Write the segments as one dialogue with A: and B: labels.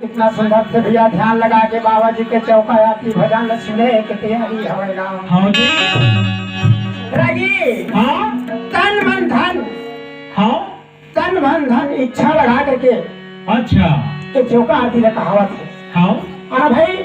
A: इतना सुंदर से भैया ध्यान लगा के बाबा जी के चौकाया की भजन सुने की तैयारी हमारे
B: हाँ जी।
A: रगी
B: हाँ
A: तन मन धन
B: हाँ
A: तन मन धन इच्छा लगा करके
B: अच्छा
A: तो चौका आरती का कहावत है।
B: हाँ
A: हाँ भाई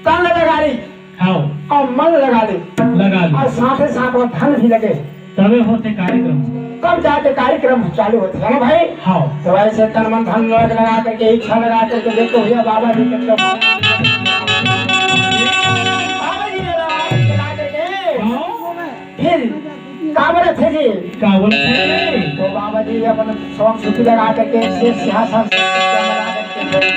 A: तन लगा ली
B: हाँ
A: और मन लगा ली
B: लगा ली
A: और साथ ही साथ वो धन भी लगे
B: तबे होते कार्यक्रम
A: तब जाके कार्यक्रम चालू होते है ना भाई।
B: हाँ
A: तो ऐसे तन मन धन लगा करके इच्छा लगा करके देखो भैया बाबा जी के चौका बाबा जी ने लगा करके फिर काबर थे जी
B: क्या बोलते
A: तो बाबा जी अपन शौक छुट्टी लगा करके सिंहासन लगा करके